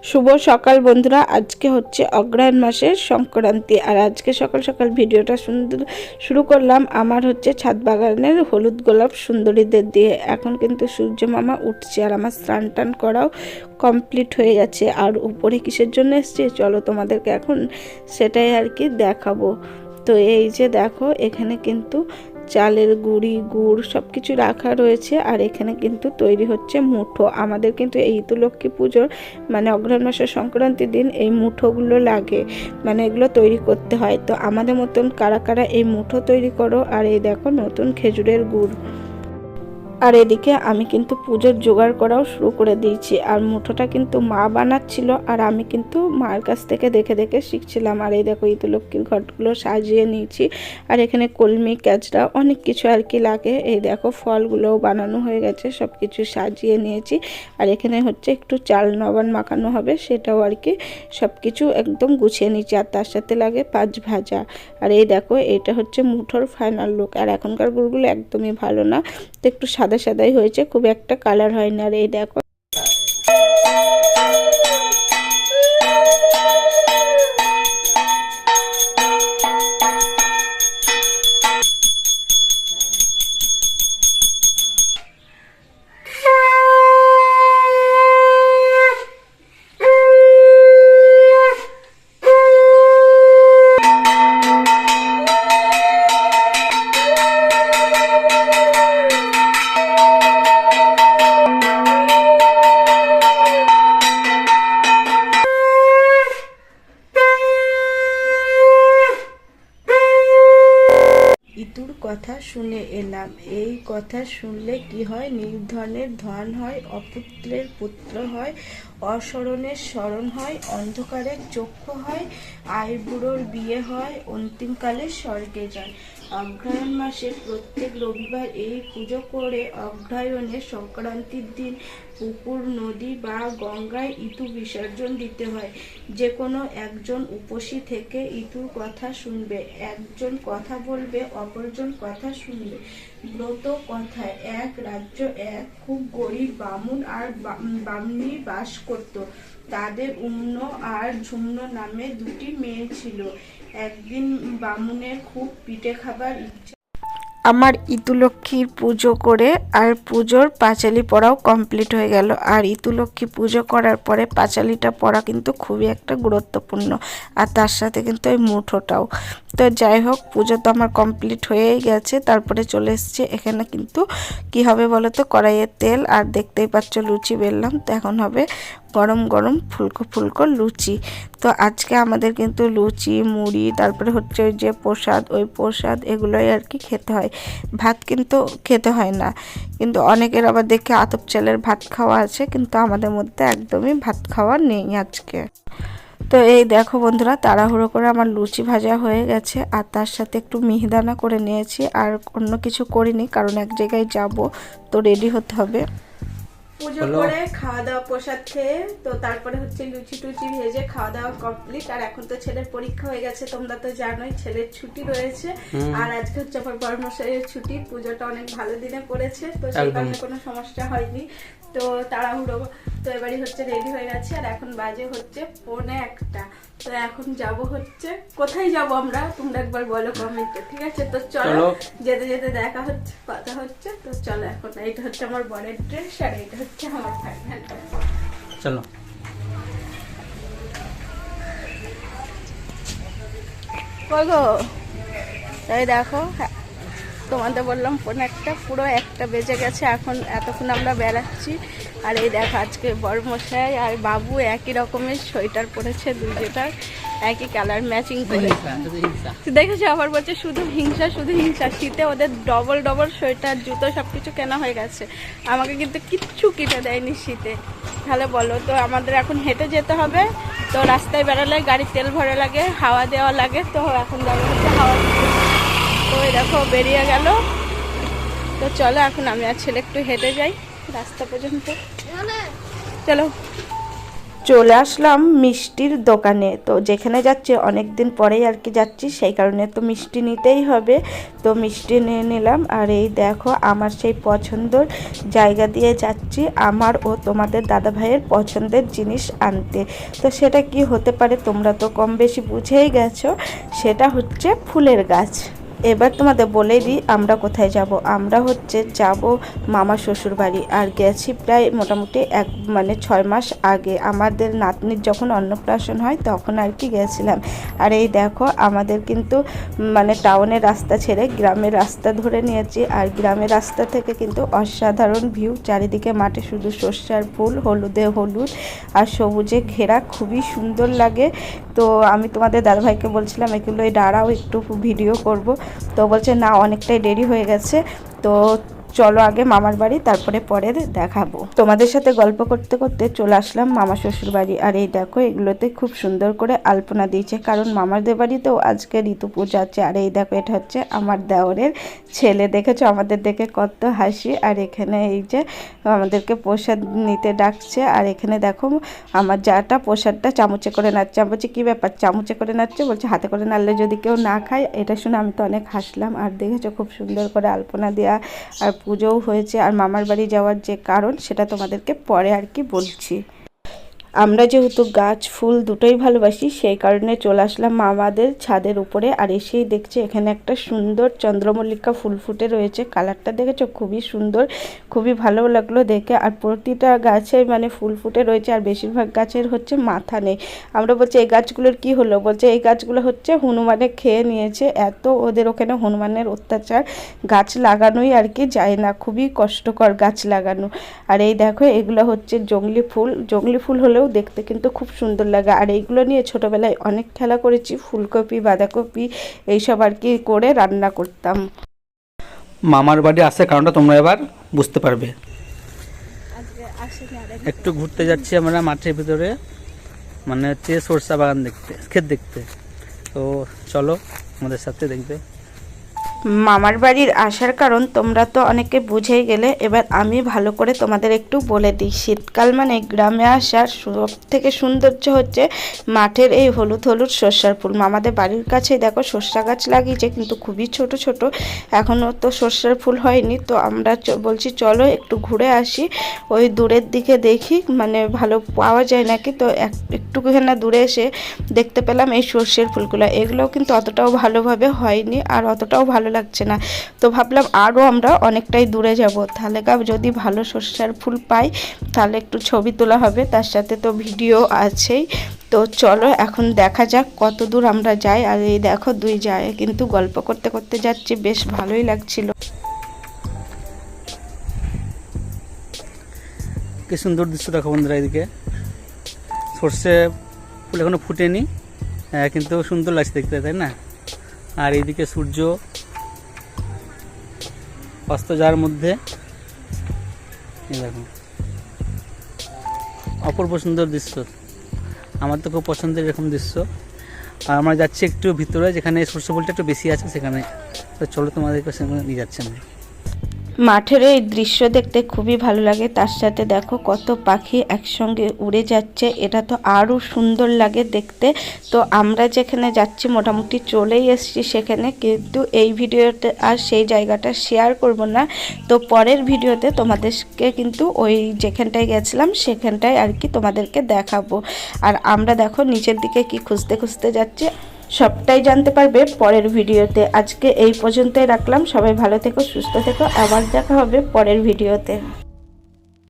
শুভ সকাল বন্ধুরা, আজকে হচ্ছে অগ্রহায়ণ মাসের সংক্রান্তি। আর আজকে সকাল সকাল ভিডিওটা সুন্দর শুরু করলাম আমার হচ্ছে ছাদ বাগানের হলুদ গোলাপ সুন্দরীদের দিয়ে। এখন কিন্তু সূর্য মামা উঠছে আর আমার স্নান টান করাও কমপ্লিট হয়ে গেছে। আর উপরে কিসের জন্য এসছে চলো তোমাদেরকে এখন সেটাই আর কি দেখাবো। তো এই যে দেখো, এখানে কিন্তু চালের গুঁড়ি গুড় সব কিছু রাখা রয়েছে। আর এখানে কিন্তু তৈরি হচ্ছে মুঠো। আমাদের কিন্তু এই লক্ষ্মী পুজোর মানে অগ্রহায়ণ মাসের সংক্রান্তির দিন এই মুঠোগুলো লাগে, মানে এগুলো তৈরি করতে হয়। তো আমাদের মতন কারা কারা এই মুঠো তৈরি করো। আর এই দেখো নতুন খেজুরের গুড়। আর এদিকে আমি কিন্তু পুজোর জোগাড় করাও শুরু করে দিয়েছি। আর মুঠোটা কিন্তু মা বানাচ্ছিল আর আমি কিন্তু মার কাছ থেকে দেখে দেখে শিখছিলাম। আর এই দেখো লক্ষ্মীর ঘটগুলো সাজিয়ে নিয়েছি। আর এখানে কলমি ক্যাচড়া অনেক কিছু আর কি লাগে। এই দেখো ফলগুলোও বানানো হয়ে গেছে, সব কিছু সাজিয়ে নিয়েছি। আর এখানে হচ্ছে একটু চাল নবান মাখানো হবে, সেটাও আর কি সব কিছু একদম গুছিয়ে নিয়েছি। আর তার সাথে লাগে পাঁচ ভাজা। আর এই দেখো এটা হচ্ছে মুঠোর ফাইনাল লুক। আর এখনকার গুড়গুলো একদমই ভালো না, তো একটু সাদা সাদাই হয়েছে, খুব একটা কালার হয় না। আর এই দেখো ইতুর কথা শুনে এলাম। এই কথা শুনলে কি হয়? নির্ধনের ধন হয়, অপুত্রের পুত্র হয়, অসরণের স্মরণ হয়, অন্ধকারের চক্ষু হয়, আইবুড়োর বিয়ে হয়, অন্তিমকালে স্বর্গে যায়। অগ্রহায়ণ মাসে প্রত্যেক রবিবার এই পুজো করে অগ্রহায়ণের সংক্রান্তির দিন পুকুর, নদী বা গঙ্গায় ইতু বিসর্জন দিতে হয়। যে কোনো একজন উপসী থেকে ইতুর কথা শুনবে, একজন কথা বলবে, অপরজন কথা শুনবে। ব্রত কথায় এক রাজ্য এক খুব গরিব বামুন আর বামনি বাস করত। তাদের উম্ন আর ঝুম্ন নামে দুটি মেয়ে ছিল। একদিন বামুনের খুব পিঠে খাবার ইচ্ছা। আমার ইতুলক্ষ্মীর পুজো করে আর পুজোর পাঁচালি পড়াও কমপ্লিট হয়ে গেল। আর ইতুলক্ষ্মী পুজো করার পরে পাঁচালিটা পড়া কিন্তু খুবই একটা গুরুত্বপূর্ণ, আর তার সাথে কিন্তু ওই মুঠোটাও। তো যাই হোক, পুজো তো আমার কমপ্লিট হয়েই গেছে। তারপরে চলে এসছে এখানে কিন্তু কি হবে বলো তো, কড়াইয়ের তেল। আর দেখতেই পাচ্ছ লুচি বেললাম, তো এখন হবে গরম গরম ফুলকো ফুলকো লুচি। তো আজকে আমাদের কিন্তু লুচি মুড়ি, তারপরে হচ্ছে ওই যে প্রসাদ, ওই প্রসাদ এগুলোই আর কি খেতে হয়। ভাত কিন্তু খেতে হয় না। কিন্তু অনেকের আবার দেখে আতপ চালের ভাত খাওয়া আছে, কিন্তু আমাদের মধ্যে একদমই ভাত খাওয়া নেই আজকে। তো এই দেখো বন্ধুরা, তাড়াহুড়ো করে আমার লুচি ভাজা হয়ে গেছে। আর তার সাথে একটু মিহিদানা করে নিয়েছি। আর অন্য কিছু করিনি, কারণ এক জায়গায় যাব, তো রেডি হতে হবে। পুজো করে খাওয়া দাওয়া প্রসাদ খেয়ে তো তারপরে হচ্ছে লুচি টুচি ভেজে খাওয়া দাওয়া কমপ্লিট। আর এখন তো ছেলের পরীক্ষা হয়ে গেছে, তোমরা তো জানোই ছেলের ছুটি রয়েছে। আর আজকে হচ্ছে আমার বড় মশাইয়ের ছুটি। পুজোটা অনেক ভালো দিনে পড়েছে, তো সেই কারণে কোনো সমস্যা হয়নি। তো তাড়াহুড়ো তো এবারই হচ্ছে রেডি হয়ে গেছে। আর এখন বাজে হচ্ছে 1:45। তো এখন যাব হচ্ছে, কোথায় যাব আমরা তোমরা একবার বলো কমেন্টে, ঠিক আছে? তো চলো যেতে যেতে দেখা হচ্ছে, কথা হচ্ছে। তো চলো এখন, এইটা হচ্ছে আমার বরের ড্রেস আর এইটা হচ্ছে আমার ফাইনাল। চলো কই গো, এই দেখো তোমাদের বললাম 1:45, পুরো 1টা বেজে গেছে। এখন এতক্ষণ আমরা বেড়াচ্ছি। আর এই দেখো আজকে বড়মশাই আর বাবু একই রকমের সোয়েটার পরেছে, দুজোটার একই কালার ম্যাচিং করে। দেখেছো, আবার বলছে শুধু হিংসা শুধু হিংসা। শীতে ওদের ডবল ডবল সোয়েটার জুতো সবকিছু কেনা হয়ে গেছে, আমাকে কিন্তু কিচ্ছু কিনে দেয়নি শীতে। তাহলে বলো, তো আমাদের এখন হেঁটে যেতে হবে। তো রাস্তায় বেড়ালে গাড়ির তেল ভরে লাগে, হাওয়া দেওয়া লাগে। তো এখন যাবো হচ্ছে হাওয়া দিতে। তো এই দেখো বেরিয়ে গেল। তো চলো এখন আমি আর ছেলে একটু হেঁটে যাই রাস্তা পর্যন্ত, চলো। চলে আসলাম মিষ্টির দোকানে। তো যেখানে যাচ্ছি অনেক দিন পরেই আর কি যাচ্ছি, সেই কারণে তো মিষ্টি নিতেই হবে। তো মিষ্টি নিয়ে নিলাম। আর এই দেখো আমার সেই পছন্দের জায়গা দিয়ে যাচ্ছি আমার ও তোমাদের দাদা ভাইয়ের পছন্দের জিনিস আনতে। তো সেটা কি হতে পারে তোমরা তো কম বেশি বুঝেই গেছো, সেটা হচ্ছে ফুলের গাছ। এবার তোমাদের বলেই দিই আমরা কোথায় যাব। আমরা যাব মামা শ্বশুর বাড়ি। আর গেছি প্রায় মোটামুটি 6 মাস আগে, আমাদের নাতনির যখন অন্নপ্রাশন হয় তখন আর কি গেছিলাম। আর এই দেখো আমাদের কিন্তু টাউনের রাস্তা ছেড়ে গ্রামের রাস্তা ধরে নিয়েছি। আর গ্রামের রাস্তা থেকে কিন্তু অসাধারণ ভিউ, চারিদিকে মাঠে শুধু সর্ষার ফুল, হলুদে হলুদ আর সবুজে ঘেরা, খুবই সুন্দর লাগে। তো আমি তোমাদের দাদাভাইকে বলছিলাম এগুলো দাঁড়াও একটু ভিডিও করব। তো বলছে না অনেকটাই দেরি হয়ে গেছে, তো চলো আগে মামার বাড়ি, তারপরে পরে দেখাবো। তোমাদের সাথে গল্প করতে করতে চলে আসলাম মামা শ্বশুর বাড়ি। আর এই দেখো এগুলোতে খুব সুন্দর করে আলপনা দিয়েছে, কারণ মামাদের বাড়িতেও আজকে ঋতু পূজা আছে। আর এই দেখো এটা হচ্ছে আমার দেওরের ছেলে, দেখেছো আমাদের দেখে কত হাসি। আর এখানে এই যে আমাদেরকে প্রসাদ নিতে ডাকছে। আর এখানে দেখো আমার যাটা প্রসাদটা চামচে করে নাচছে। আমি বলছি কী ব্যাপার চামচে করে নাচছে, বলছে হাতে করে নাড়লে যদি কেউ না খায়। এটা শুনে আমি তো অনেক হাসলাম। আর দেখেছো খুব সুন্দর করে আলপনা দেওয়া, আর পুজোও হয়েছে। আর মামার বাড়ি যাওয়ার যে কারণ সেটা তোমাদেরকে পরে আর কি বলছি। আমরা যেহেতু গাছ ফুল দুটোই ভালোবাসি, সেই কারণে চলে আসলাম মামাদের ছাদের উপরে। আর এসেই দেখছি এখানে একটা সুন্দর চন্দ্রমল্লিকা ফুল ফুটে রয়েছে। কালারটা দেখেছো খুবই সুন্দর, খুবই ভালো লাগলো দেখে। আর প্রতিটা গাছে ফুল ফুটে রয়েছে, আর বেশিরভাগ গাছের হচ্ছে মাথা নেই। আমরা বলছি এই গাছগুলোর কি হলো, বলছে এই গাছগুলো হচ্ছে হনুমানে খেয়ে নিয়েছে, এত ওদের ওখানে হনুমানের অত্যাচার, গাছ লাগানোই আর কি যায় না, খুবই কষ্টকর গাছ লাগানো। আর এই দেখো এগুলো হচ্ছে জংলি ফুল। জংলি ফুল হলেও দেখতে কিন্তু খুব সুন্দর লাগে। আর এইগুলো নিয়ে ছোটবেলায় অনেক খেলা করেছি, ফুলকপি বাঁধাকপি এইসব আর কি করে রান্না করতাম। মামার বাড়ি আসার কারণটা তোমরা এবার বুঝতে পারবে। একটু ঘুরতে যাচ্ছি আমরা মাঠের ভিতরে, হচ্ছে সরষা বাগান দেখতে, ক্ষেত দেখতে। তো চলো আমাদের সাথে দেখবে। মামার বাড়ির আসার কারণ তোমরা তো অনেকে বুঝেই গেলে, এবার আমি ভালো করে তোমাদের একটু বলে দিই। শীতকাল গ্রামে আসার সব থেকে সৌন্দর্য হচ্ছে মাঠের এই হলুদ হলুদ সর্ষার ফুল। মামাদের বাড়ির কাছে দেখো সর্ষা গাছ লাগিয়েছে, কিন্তু খুবই ছোট ছোট, এখনও তো সর্ষার ফুল হয়নি। তো আমরা বলছি চলো একটু ঘুরে আসি, ওই দূরের দিকে দেখি ভালো পাওয়া যায় নাকি। তো একটুখানি দূরে এসে দেখতে পেলাম এই সর্ষের ফুলগুলো, এগুলোও কিন্তু অতটাও ভালোভাবে হয়নি আর অতটাও ভালো লাগছে না। তো ভাবলাম আরও আমরা অনেকটাই দূরে যাব, তাহলে যদি ভালো সর্ষার ফুল পাই তাহলে একটু ছবি তোলা হবে, তার সাথে তো ভিডিও আছেই। তো চলো এখন দেখা যাক কত দূর আমরা যাই। আর এই দেখো দুই যায় কিন্তু গল্প করতে করতে যাচ্ছি, বেশ ভালোই লাগছিল। কি সুন্দর দৃশ্য দেখো বন্ধুরা, এদিকে সর্ষে ফুল এখনো ফুটেনি, কিন্তু সুন্দর লাগছে দেখতে, তাই না? আর এইদিকে সূর্য অস্ত যাওয়ার মধ্যে দেখো অপূর্ব সুন্দর দৃশ্য, আমার তো খুব পছন্দের এরকম দৃশ্য। আর আমরা যাচ্ছি একটু ভিতরে, যেখানে সর্ষে ফুলটা একটু বেশি আছে সেখানে। তো চলো তোমাদেরকে সেখানে নিয়ে যাচ্ছি আমরা। মাঠের এই দৃশ্য দেখতে খুবই ভালো লাগে, তার সাথে দেখো কত পাখি একসঙ্গে উড়ে যাচ্ছে, এটা তো আরও সুন্দর লাগে দেখতে। তো আমরা যেখানে যাচ্ছি মোটামুটি চলেই এসেছি সেখানে, কিন্তু এই ভিডিওতে আর সেই জায়গাটা শেয়ার করব না। তো পরের ভিডিওতে তোমাদেরকে কিন্তু ওই যেখানটায় গেছিলাম সেখানটায় আর কি তোমাদেরকে দেখাবো। আর আমরা দেখো নিচের দিকে কি খুঁজতে খুঁজতে যাচ্ছি, সবটাই জানতে পারবে পরের ভিডিওতে। আজকে এই পর্যন্তই রাখলাম, সবাই ভালো থেকো, সুস্থ থেকো, আবার দেখা হবে পরের ভিডিওতে।